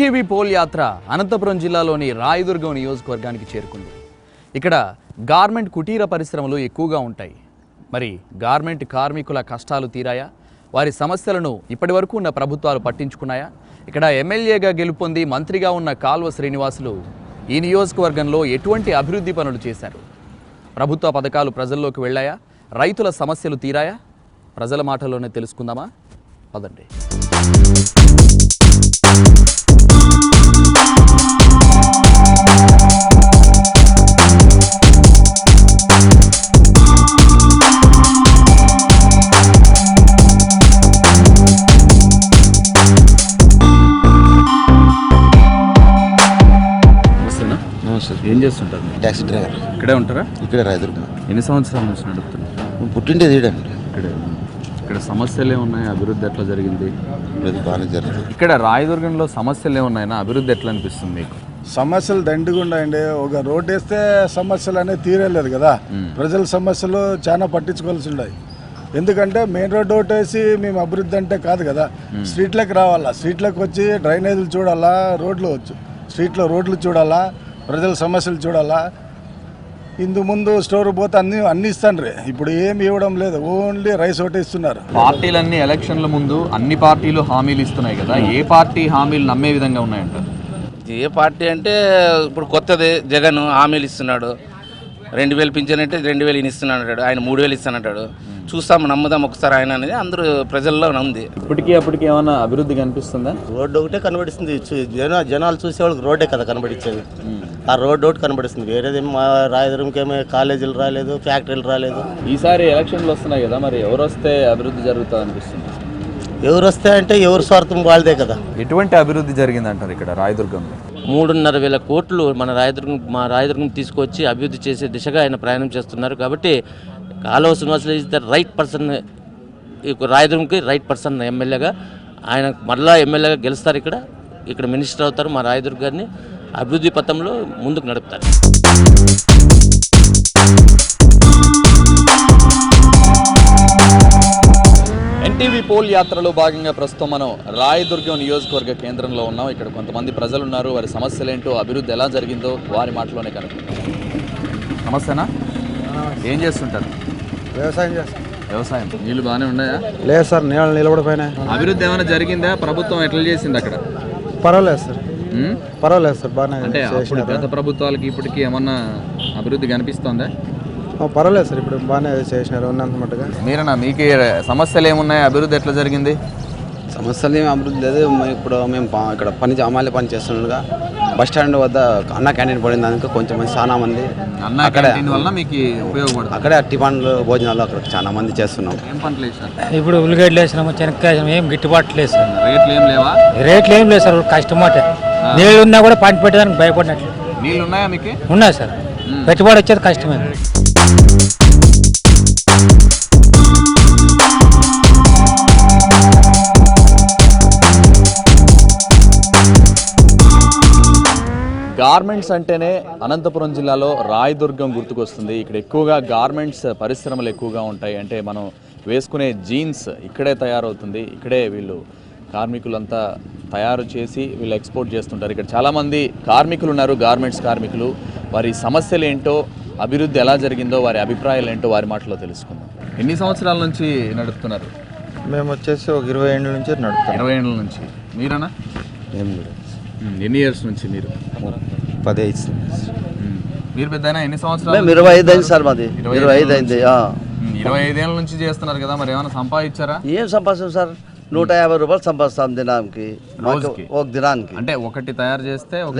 NTV pole యాత్ర అనంతపురం జిల్లాలోని రాయదుర్గం నియోజకవర్గానికి చేరుకుంది. ఇక్కడ గార్మెంట్ కుటీర పరిశ్రమలు ఎక్కువగా ఉంటాయి. మరి గార్మెంట్ కార్మికుల కష్టాలు తీరాయా? వారి సమస్యలను ఇప్పటివరకు ఉన్న ప్రభుత్వాలు పట్టించుకున్నాయా? ఇక్కడ ఎమ్మెల్యేగా గెలుపొంది మంత్రిగా ఉన్న కాల్వ శ్రీనివాసులు ఈ నియోజకవర్గంలో ఎటువంటి అభివృద్ధి పనులు చేశారు? ప్రభుత్వ పథకాలు ప్రజల్లోకి వెళ్ళాయా? రైతుల సమస్యలు తీరాయా? ప్రజల మాటల్లోనే తెలుసుకుందామా? పదండి. ఏం చేస్తుంటారు? Taxi driver. ఇక్కడే ఉంటారా? ఇక్కడే రాయదుర్గం. ఎన్ని సంవత్సరాల నుంచి నడుపుతున్నారు? పుట్టిండేది ఇక్కడే. ఇక్కడ సమస్యలే ఉన్నాయి, అభివృద్ధి ఎట్లా జరిగింది? బాగానే జరుగుతుంది. ఇక్కడ రాయదుర్గంలో సమస్యలే ఉన్నాయన్నా, అభివృద్ధి ఎట్లా అనిపిస్తుంది మీకు? సమస్యలు దండిగా అండి. ఒక రోడ్ వేస్తే సమస్యలు అనేది తీరేలేదు కదా. ప్రజల సమస్యలు చాలా పట్టించుకోవాల్సి ఉన్నాయి. ఎందుకంటే మెయిన్ రోడ్ ఒకటి వేసి మేము అభివృద్ధి అంటే కాదు కదా. స్ట్రీట్లోకి రావాలా, స్ట్రీట్లోకి వచ్చి డ్రైనేజీలు చూడాలా, రోడ్లు స్ట్రీట్లో రోడ్లు చూడాలా, ప్రజల సమస్యలు చూడాలా. ఇందు ముందు స్టోర్ పోతే అన్ని ఇస్తాండ్రి, ఇప్పుడు ఏమి ఇవ్వడం లేదు, ఓన్లీ రైస్ ఒకటి ఇస్తున్నారు. పార్టీలన్నీ ఎలక్షన్ల ముందు అన్ని పార్టీలు హామీలు ఇస్తున్నాయి కదా, ఏ పార్టీ హామీలు నమ్మే విధంగా ఉన్నాయంటారు? ఏ పార్టీ అంటే ఇప్పుడు కొత్తది జగన్ హామీలు ఇస్తున్నాడు. 2000 పింఛన్ అంటే 2000 ఇస్తున్నాడు, ఆయన 3000 ఇస్తానంటాడు. చూస్తాము, నమ్ముదాం ఒకసారి ఆయన అనేది అందరూ ప్రజల్లో ఉంది. ఇప్పటికీ అప్పటికి ఏమైనా అభివృద్ధి కనిపిస్తుందా? రోడ్డు ఒకటే కనబడిస్తుంది. జనాలు చూసే వాళ్ళకి రోడ్డే కదా కనబడించేది. ఆ రోడ్డు ఒకటి కనబడిస్తుంది. వేరేది మా రాయదుర్గంకి ఏమో కాలేజీలు రాలేదు, ఫ్యాక్టరీలు రాలేదు. ఈసారి ఎలక్షన్లు వస్తున్నాయి కదా, మరి ఎవరు వస్తే అభివృద్ధి జరుగుతుంది అనిపిస్తుంది? ఎవరు వస్తే అంటే ఎవరు స్వార్థం వాళ్ళదే కదా. ఎటువంటి అభివృద్ధి జరిగిందంటారు ఇక్కడ రాయదుర్గంలో? 3,500 కోట్లు మా రాయదుర్గం తీసుకొచ్చి అభివృద్ధి చేసే దిశగా ఆయన ప్రయాణం చేస్తున్నారు. కాబట్టి Kalava Srinivasulu is the right person, రాయదుర్గంకి రైట్ పర్సన్ ఎమ్మెల్యేగా. ఆయన మళ్ళా ఎమ్మెల్యేగా గెలుస్తారు, ఇక్కడ మినిస్టర్ అవుతారు. మా రాయదుర్గాన్ని అభివృద్ధి పథంలో ముందుకు నడుపుతారు. ఎన్టీవీ పోల్ యాత్రలో భాగంగా ప్రస్తుతం మనం రాయదుర్గం నియోజకవర్గ కేంద్రంలో ఉన్నాం. ఇక్కడ కొంతమంది ప్రజలు ఉన్నారు, వారి సమస్యలు ఏంటో, అభివృద్ధి ఎలా జరిగిందో వారి మాటలోనే కనుక్కుంటాం. సమస్యనా? ఏం చేస్తుంటారు? వ్యవసాయం చేస్తాం. వ్యవసాయం. నీళ్ళు బాగానే ఉన్నాయా? లేదు సార్, నీళ్ళు నిలబడిపోయినాయి. అభివృద్ధి ఏమైనా జరిగిందా? ప్రభుత్వం ఎట్లా చేసింది అక్కడ? పర్వాలేదు సార్, పర్వాలేదు సార్, బాగానే. అంటే అప్పుడు గత ప్రభుత్వాలకి ఇప్పటికి ఏమన్నా అభివృద్ధి కనిపిస్తుందా? పర్వాలేదు సార్, ఇప్పుడు బాగానే చేసినారు ఉన్నంత మట్టుగా. మీరన్నా, మీకు సమస్యలు ఏమున్నాయి, అభివృద్ధి ఎట్లా జరిగింది? సమస్యలు ఏమి అభివృద్ధి లేదు. ఇప్పుడు మేము ఇక్కడ అమ్మాయిల పని చేస్తుండగా బస్ స్టాండ్ వద్ద అన్న క్యాంటీన్ పడింది. అందుకు కొంచెం మంది, చాలా మంది అన్న క్యాంటీన్ వల్ల మీకు ఉపయోగపడుతుంది. అక్కడే టిఫిన్లు భోజనాలు అక్కడ చాలా మంది చేస్తున్నాం. ఏం పంటలు వేసారు? ఇప్పుడు ఉల్లిగడ్డలు వేసినాము, చెనక్కాయ వేసినాము. ఏం గిట్టుబాటు లేదు సార్. రేట్లు ఏం లేవా? రేట్లు ఏం లేదు సార్, కష్టమాట. నీళ్ళు ఉన్నా కూడా పంట పెట్టడానికి భయపడినట్లు. నీళ్ళు ఉన్నాయా మీకు? ఉన్నాయి సార్, పెట్టుబడి వచ్చేది కష్టమే. గార్మెంట్స్ అంటేనే అనంతపురం జిల్లాలో రాయదుర్గం గుర్తుకొస్తుంది. ఇక్కడ ఎక్కువగా గార్మెంట్స్ పరిశ్రమలు ఎక్కువగా ఉంటాయి. అంటే మనం వేసుకునే జీన్స్ ఇక్కడే తయారవుతుంది, ఇక్కడే వీళ్ళు కార్మికులంతా తయారు చేసి వీళ్ళు ఎక్స్పోర్ట్ చేస్తుంటారు. ఇక్కడ చాలామంది కార్మికులు ఉన్నారు, గార్మెంట్స్ కార్మికులు. వారి సమస్యలు ఏంటో, అభివృద్ధి ఎలా జరిగిందో, వారి అభిప్రాయాలు ఏంటో వారి మాటలో తెలుసుకుందాం. ఎన్ని సంవత్సరాల నుంచి నడుపుతున్నారు? మేము వచ్చేసి ఒక 20 ఏళ్ళ నుంచి నడుపుతాం. 20 ఏళ్ళ నుంచి. మీరన్నా? ఎన్ని ఇయర్స్ నుంచి మీరు? 15. మీరు పెద్దయినా ఎన్ని సంవత్సరాలు? 25 అయింది సార్, మాది 25 అయింది. 25 ఏళ్ళ నుంచి చేస్తున్నారు కదా, మరి ఏమైనా సంపాదించారా? ఏం సంపాదిస్తాం సార్, 150 రూపాయలు సంపాదిస్తాం దినానికి, ఒక దినానికి. అంటే ఒకటి తయారు చేస్తే ఒక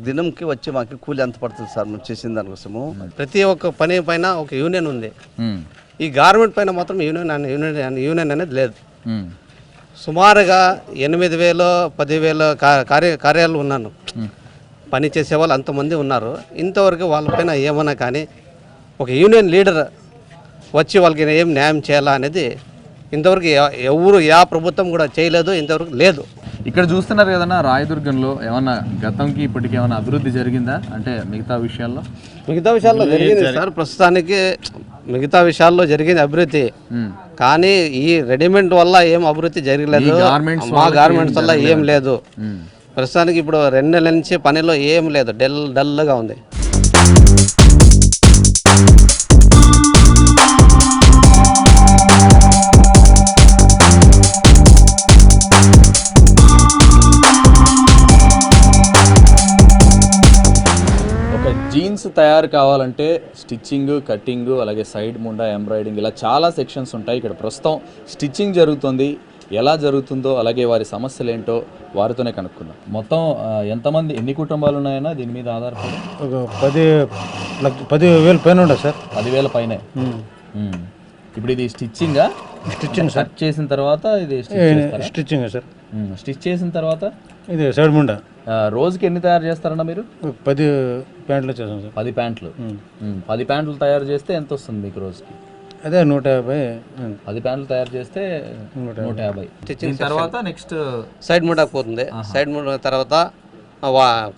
దినంకి వచ్చి మాకు కూలి ఎంత పడుతుంది సార్ మేము చేసిన దానికోసము? ప్రతి ఒక్క పని పైన ఒక యూనియన్ ఉంది. ఈ గార్మెంట్ పైన మాత్రం యూనియన్ అనేది లేదు. సుమారుగా 8,000 10,000 కార్యాలు ఉన్నాను, పని చేసే వాళ్ళు అంతమంది ఉన్నారు. ఇంతవరకు వాళ్ళపైన ఏమన్నా కానీ ఒక యూనియన్ లీడర్ వచ్చి వాళ్ళకి ఏం న్యాయం చేయాలా అనేది ఇంతవరకు ఎవరు ప్రభుత్వం కూడా చేయలేదు, ఇంతవరకు లేదు. ఇక్కడ చూస్తున్నారు కదన్నా, రాయదుర్గంలో ఏమన్నా గతంకి ఇప్పటికి ఏమైనా అభివృద్ధి జరిగిందా అంటే మిగతా విషయాల్లో? మిగతా విషయాల్లో జరిగింది సార్, ప్రస్తుతానికి మిగతా విషయాల్లో జరిగింది అభివృద్ధి. కానీ ఈ రెడీమేడ్ వల్ల ఏం అభివృద్ధి జరగలేదు, మా గార్మెంట్స్ వల్ల ఏం లేదు. ప్రస్తుతానికి ఇప్పుడు 2 నెలల నుంచి పనిలో ఏం లేదు, డల్గా ఉంది. జీన్స్ తయారు కావాలంటే స్టిచ్చింగ్, కట్టింగ్, అలాగే సైడ్ ముండా, ఎంబ్రాయిడింగ్, ఇలా చాలా సెక్షన్స్ ఉంటాయి. ఇక్కడ ప్రస్తుతం స్టిచ్చింగ్ జరుగుతుంది. ఎలా జరుగుతుందో అలాగే వారి సమస్యలు ఏంటో వారితోనే కనుక్కుందాం. మొత్తం ఎంతమంది, ఎన్ని కుటుంబాలు ఉన్నాయన్నా దీని మీద ఆధారపడి? ఒక 10,000 పైన ఉండదు సార్. 10,000 పైనే. ఇప్పుడు ఇది స్టిచ్చింగా? Stitching sir. చేసిన తర్వాత ఇది స్టిచ్చింగ్ సార్. స్టిచ్ చేసిన తర్వాత ఇది సైడ్ ముండా. రోజుకి ఎన్ని తయారు చేస్తారన్నా మీరు? 10 ప్యాంట్లు చేస్తాం సార్. 10 ప్యాంట్లు. 10 ప్యాంట్లు తయారు చేస్తే ఎంత వస్తుంది మీకు రోజుకి? అదే 150. 10 ప్యాంట్లు తయారు చేస్తే 150. స్టిచ్చింగ్ తర్వాత నెక్స్ట్ సైడ్ ముడాకు పోతుంది. సైడ్ ముడా తర్వాత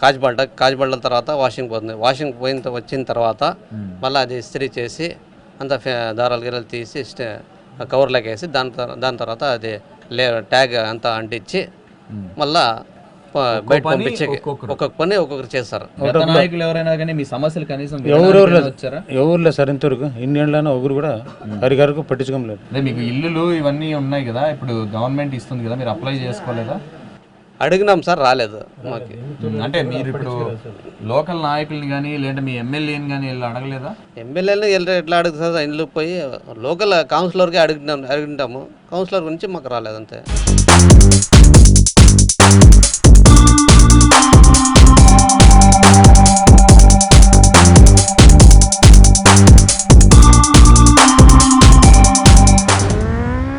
కాజ్బల్ట తర్వాత వాషింగ్ పోతుంది. వాషింగ్ వచ్చిన తర్వాత మళ్ళీ అది ఇస్త్రీ చేసి అంతా దారాలు గిరాలు తీసి కవర్లోకి వేసి దాని తర్వాత అది ట్యాగ్ అంతా అంటించి మళ్ళా బయట పంపించే ఒక్కొక్క పని ఒక్కొక్కరు చేస్తారు. నాయకులు ఎవరైనా కానీ మీ సమస్యలు కనీసం ఎవరులే సార్ ఇంతవరకు. ఇన్ని ఏళ్ళైనా ఒకరు కూడా హరిగారికి పట్టించుకోలేదు. మీకు ఇల్లులు ఇవన్నీ ఉన్నాయి కదా, ఇప్పుడు గవర్నమెంట్ ఇస్తుంది కదా, మీరు అప్లై చేసుకోలేదా? అడిగినాం సార్, రాలేదు మాకు. అంటే మీరు ఇప్పుడు లోకల్ నాయకుల్ని కానీ లేదంటే మీ ఎమ్మెల్యేని కానీ వెళ్ళి అడగలేదా? ఎమ్మెల్యేని ఎట్లా అడుగుతుంది సార్? ఇంట్లో పోయి లోకల్ కౌన్సిలర్కి అడుగుంటాము. కౌన్సిలర్ గురించి మాకు రాలేదు అంతే.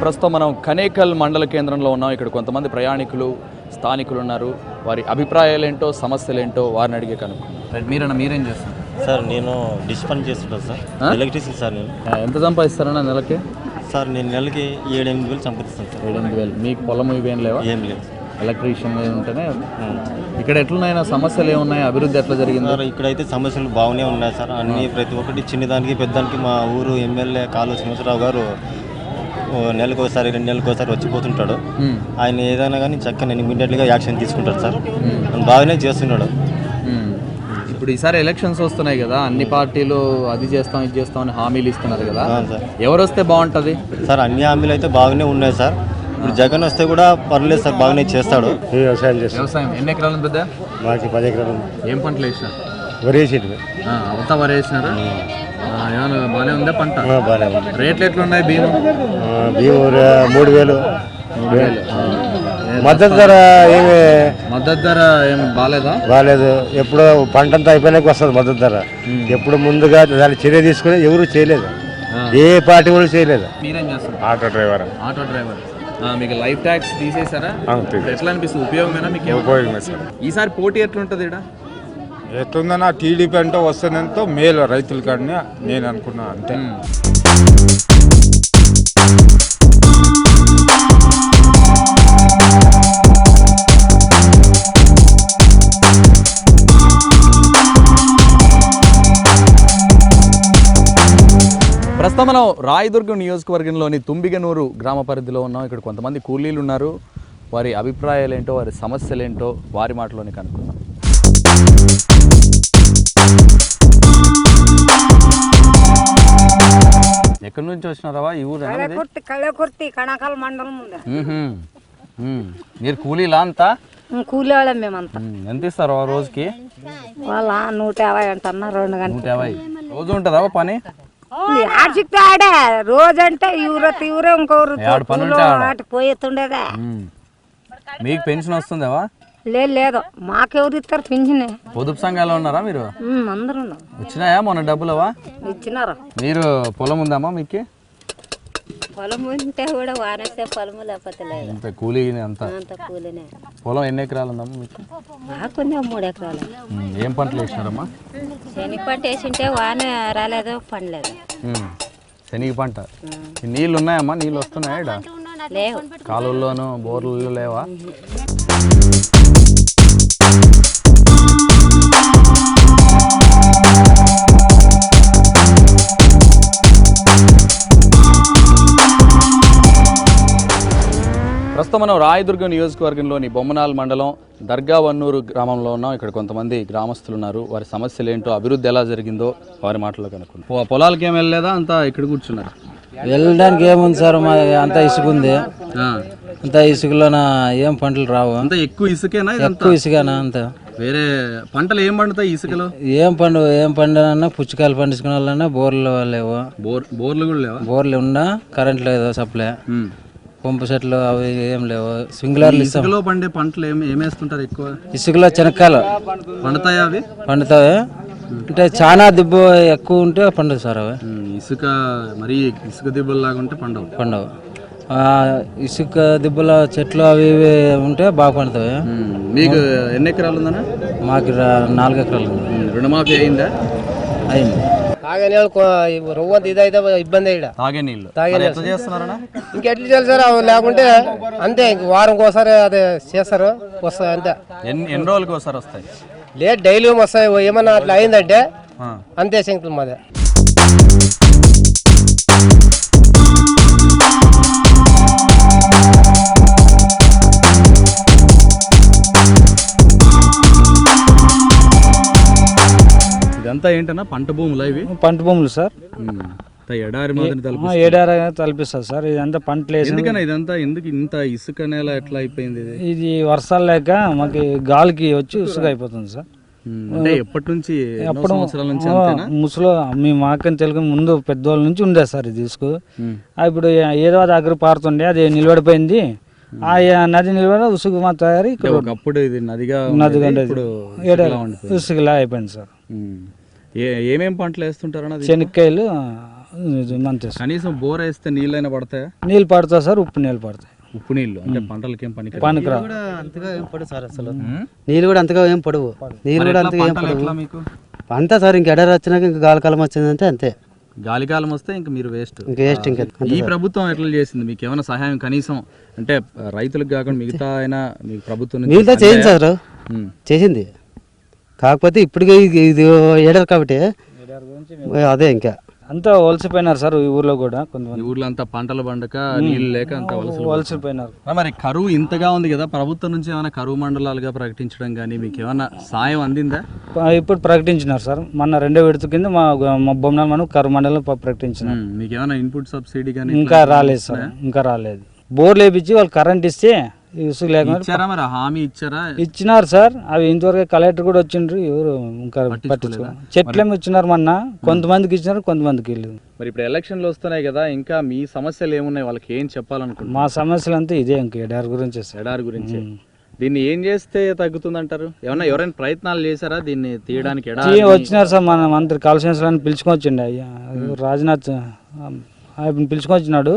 ప్రస్తుతం మనం కనేకల్ మండల కేంద్రంలో ఉన్నాం. ఇక్కడ కొంతమంది ప్రయాణికులు, స్థానికులు ఉన్నారు. వారి అభిప్రాయాలు ఏంటో, సమస్యలు ఏంటో వారిని అడిగే కనుక్కుంటాం. మీరేం చేస్తారు సార్? నేను డిష్ పని చేస్తుంటాను సార్, ఎలక్ట్రిసిటీ సార్. నేను ఎంత సంపాదిస్తారన్నా నెలకి? సార్ నేను నెలకి 7-8 వేలు సంపాదిస్తాను సార్. 7-8 వేలు. మీకు పొలం ఇవేం లేవా? ఏం లేదు. ఎలక్ట్రీషియన్ ఉంటేనే. ఇక్కడ ఎట్లున్నాయినా సమస్యలు ఏమున్నాయి, అభివృద్ధి ఎట్లా జరిగింది? సార్ ఇక్కడైతే సమస్యలు బాగానే ఉన్నాయి సార్. అన్ని ప్రతి ఒక్కటి చిన్నదానికి పెద్దానికి మా ఊరు ఎమ్మెల్యే కాలువ శ్రీనివాసరావు గారు నెలకు ఒకసారి 2 నెలలకు ఒకసారి వచ్చిపోతుంటాడు. ఆయన ఏదైనా కానీ చక్కగా ఇమీడియట్గా యాక్షన్ తీసుకుంటాడు సార్. బాగానే చేస్తున్నాడు. ఇప్పుడు ఈసారి ఎలక్షన్స్ వస్తున్నాయి కదా, అన్ని పార్టీలు అది చేస్తాం ఇది చేస్తాం అని హామీలు ఇస్తున్నారు కదా, సార్ ఎవరు వస్తే బాగుంటుంది సార్? అన్ని హామీలు అయితే బాగానే ఉన్నాయి సార్. ఇప్పుడు జగన్ వస్తే కూడా పర్లేదు సార్, బాగానే చేస్తాడు. వ్యవసాయం చేస్తాం. వ్యవసాయం ఎన్ని ఎకరాలు పెద్ద? మాకు 10 ఎకరాలు. ఏం పంటలు వేసినారు? వరి వేసేది. అంతా వరి వేసినారా? ఏమైనా బాగానే ఉందా పంట? బాగానే ఉంది. రేట్లు ఎట్లున్నాయి? బియ్యం 3,000. మద్దతు ధర ఏమి బాగాలేదు. ఎప్పుడు పంట అంతా అయిపోయినాక వస్తుంది మద్దతు ధర. ఎప్పుడు ముందుగా దాన్ని చర్య తీసుకుని ఎవరు చేయలేదు, ఏ పార్టీ వాళ్ళు చేయలేదు. మీరేం చేస్తారు? Auto driver. మీకు లైఫ్ ట్యాక్స్ తీసేసారా? ఎట్లా అనిపిస్తుంది? ఉపయోగమేనా మీకు? ఉపయోగమే సార్. ఈసారి పోటీ ఎట్లుంటుంది? ఇక్కడ ఎట్లుందన్నా టీడీపీ అంటే వస్తుందంతో మేలు రైతుల కాడనే నేను అనుకున్నా అంతే. ప్రస్తుతం మనం రాయదుర్గం నియోజకవర్గంలోని తుంబిగనూరు గ్రామ పరిధిలో ఉన్నాం. ఇక్కడ కొంతమంది కూలీలు ఉన్నారు. వారి అభిప్రాయాలు ఏంటో, వారి సమస్యలు ఏంటో వారి మాటలోనే కనుక్కుందాం. ఎక్కడి నుంచి వచ్చినారా? ఈ ఊరు కణకాల మండలం. మీరు కూలీలా అంతా? కూలీ వాళ్ళం మేమంతా. ఎంత ఇస్తారు రోజుకి? వాళ్ళ 150 అంటన్నా, 2 గంటలు. 150 రోజు ఉంటుందా పని? ఆడిచిక్తే ఆడే రోజు అంటే ఇవరే ఇంకోరు పోయేస్తుండేదా. మీకు పెన్షన్ వస్తుందేవా? లేదు, మాకెవరు ఇస్తారు పెన్షన్? పొదుపు సంఘాలు ఉన్నారా మీరు? అందరూ వచ్చినాయా మొన్న డబ్బులవా? ఇచ్చినారా? మీరు పొలం ఉందామా మీకు? పొలం ఉంటే కూడా వానేస్తే పొలము, లేకపోతే లేదు. కూలీ అంతా కూలీనే. పొలం ఎన్ని ఎకరాలు ఉందమ్మా మీకు? మాకు 3 ఎకరాలు. ఏం పంటలు వేసినారమ్మా? శనగ పంట వేసింటే వాన రాలేదు, పండలేదు. శనగ పంట. నీళ్ళు ఉన్నాయమ్మా? నీళ్ళు వస్తున్నాయా? లేవు. కాలువల్లోనూ బోర్లలో లేవా? ప్రస్తుతం మనం రాయదుర్గం నియోజకవర్గంలోని బొమ్మనాల్ మండలం దర్గావన్నూరు గ్రామంలో ఉన్నాం. ఇక్కడ కొంతమంది గ్రామస్తులు ఉన్నారు. వారి సమస్యలు ఏంటో, అభివృద్ధి ఎలా జరిగిందో వారి మాటల్లో కనుక్కుందాం. పొలాలకి ఏం వెళ్ళలేదా? అంతా ఇక్కడ కూర్చున్నారు. వెళ్ళడానికి ఏముంది సార్, మా అంతా ఇసుక ఉంది. అంతా ఇసుకలోన ఏం పంటలు రావు. అంతా ఎక్కువ ఇసుకేనా? ఎక్కువ ఇసుకనా? అంత వేరే పంటలు ఏం పండుతాయి ఇసుకలో? ఏం పండునా పుచ్చకాయలు పండించుకునే వాళ్ళన్నా బోర్లు లేవు. బోర్లు కూడా లేవా? బోర్లు ఉన్నా కరెంట్ లేదు, సప్లై. పంపు సెట్లు అవి ఏం లేవు. స్ప్రింక్లర్లు ఇస్తాం. ఇసుకలో పండే పంటలు ఏమేస్తుంటారు ఎక్కువ? ఇసుకలో చెనక్కాయలు పండుతాయా? అవి పండుతాయి. అంటే చాలా దిబ్బ ఎక్కువ ఉంటే పండుగ సార్ అవి. ఇసుక మరి ఇసుక దిబ్బలు లాగా ఉంటే పండవు. ఇసుక దిబ్బల చెట్లు అవి ఇవి ఉంటే బాగా పండుతాయి. మీకు ఎన్ని ఎకరాలు ఉందన్నా? మాకు 4 ఎకరాలు ఉంది. రుణమాఫీ అయిందా? అయింది. తాగే నీళ్ళు రవ్వంత ఇదైతే ఇబ్బంది. తాగే నీళ్ళు చేస్తున్నారా? ఇంకెట్లా చేయాలి సార్? లేకుంటే అంతే, ఇంక వారంకి ఒకసారి అదే చేస్తారు, వస్తాయి అంతే. ఎన్ని రోజులకి ఒకసారి వస్తాయి? లేదు, డైలీ వస్తాయి. ఏమన్నా అట్లా అయిందంటే అంతే సంఖ్యలు మాదే. ఇదంతా ఏంటన్నా పంట భూములు? ఇవి పంట భూములు సార్. ఎడారి మాదిరి ఏడారి తలపిస్తుంది సార్. ఇదంతా పంట లేదు. ఎందుకన్నా ఇదంతా? ఎందుకు ఇంత ఇసుక నేల ఎట్లా అయిపోయింది? ఇది వర్షాలు లేక మాకు గాలికి వచ్చి ఇసుక అయిపోతుంది సార్. అంటే ఎప్పటి నుంచి? ఎప్పుడు సంవత్సరాల నుంచి? ముసలో మీ మాకని తెలుగు ముందు పెద్దవాళ్ళ నుంచి ఉండే సార్ ఇది ఇసుక. ఇప్పుడు ఏదో దగ్గర పారుతుండే, అది నిలబడిపోయింది. ఆ నది నిలబడి ఉసుగు మా తయారీ. ఒకప్పుడు ఇది నదిగా ఇసుకలా అయిపోయింది సార్. ఏమేం పంటలు వేస్తుంటారు? శనక్కాయలు అంతే. కనీసం బోర్ వేస్తే నీళ్ళైనా పడతాయా? నీళ్ళు పడతాయి సార్, ఉప్పు నీళ్ళు పడతాయి. ఉప్పు నీళ్ళు అంటే పంటలకి ఏం పనికిరా? అంతగా ఏం పడవు సార్. అసలు నీళ్ళు కూడా అంతగా ఏం పడవు. నీళ్ళు కూడా అంతగా ఏం పడవు. మీకు అంతా సార్ ఇంక ఎడారి వచ్చినాక ఇంకా గాలికాలం వచ్చిందంటే అంతే. గాలికాలం వస్తే ఇంకా మీరు వేస్ట్. ఇంకా ఈ ప్రభుత్వం ఎట్లా చేసింది? మీకు ఏమైనా సహాయం కనీసం? అంటే రైతులకు కాకుండా మిగతా అయినా మీకు ప్రభుత్వం మిగతా చేయింది సార్, చేసింది. కాకపోతే ఇప్పటికే ఇది ఏడారు కాబట్టి అదే ఇంకా అంతా వలసిపోయినారు సార్. ఈ ఊర్లో కూడా కొంతమంది. ఊర్లో అంతా పంటలు పండక నీళ్ళు లేక అంతా వలసిపోయినారు. మరి కరువు ఇంతగా ఉంది కదా, ప్రభుత్వం నుంచి ఏమైనా కరువు మండలాలుగా ప్రకటించడం కానీ మీకు ఏమైనా సాయం అందిందా? ఇప్పుడు ప్రకటించినారు సార్. మొన్న 2వ విడత కింద మా బొమ్మనాల్ మనం కరువు మండలం ప్రకటించినారు. మీకు ఏమైనా ఇన్పుట్ సబ్సిడీ కానీ? ఇంకా రాలేదు సార్, ఇంకా రాలేదు. బోర్లు వేపించి వాళ్ళు కరెంట్ ఇస్తే ఇసుక లేకుండా మరి హామీ ఇచ్చారా? ఇచ్చినారు సార్. అవి ఇంతవరకు కలెక్టర్ కూడా వచ్చిండ్రు, ఎవరు ఇంకా పట్టించుకోలేదు. చెట్లేమి ఇచ్చినారు మొన్న, కొంతమందికి ఇచ్చినారు, కొంతమందికి వెళ్ళలేదు. మరి ఇప్పుడు ఎలక్షన్లు వస్తున్నాయి కదా, ఇంకా మీ సమస్యలు ఏమున్నాయి? వాళ్ళకి ఏం చెప్పాలనుకుంటున్నారు? మా సమస్యలు అంతా ఇదే, ఇంకా ఎడారి గురించి. దీన్ని ఏం చేస్తే తగ్గుతుంది అంటారు? ఎవరైనా ప్రయత్నాలు చేశారా దీన్ని తీయడానికి? వచ్చినారు సార్, మన మంత్రి కాళేశ్వరాన్ని పిలుచుకొచ్చిండే, రాజ్నాథ్ పిలుచుకొచ్చినాడు,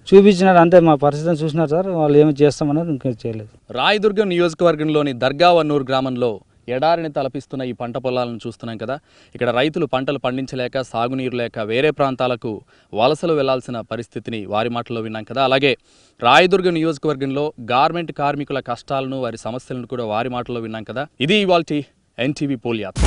చూపించినాడు. అంతే, మా పరిస్థితిని చూసినారు సార్. వాళ్ళు ఏమి చేస్తామన్నారు, ఇంకా చేయలేదు. రాయదుర్గం నియోజకవర్గంలోని దర్గావన్నూరు గ్రామంలో ఎడారిని తలపిస్తున్న ఈ పంట పొలాలను చూస్తున్నాం కదా. ఇక్కడ రైతులు పంటలు పండించలేక, సాగునీరు లేక వేరే ప్రాంతాలకు వలసలు వెళ్లాల్సిన పరిస్థితిని వారి మాటల్లో విన్నాం కదా. అలాగే రాయదుర్గం నియోజకవర్గంలో గార్మెంట్ కార్మికుల కష్టాలను, వారి సమస్యలను కూడా వారి మాటల్లో విన్నాం కదా. ఇది ఇవాల్టి ఎన్టీవీ పోల్ యాత్ర.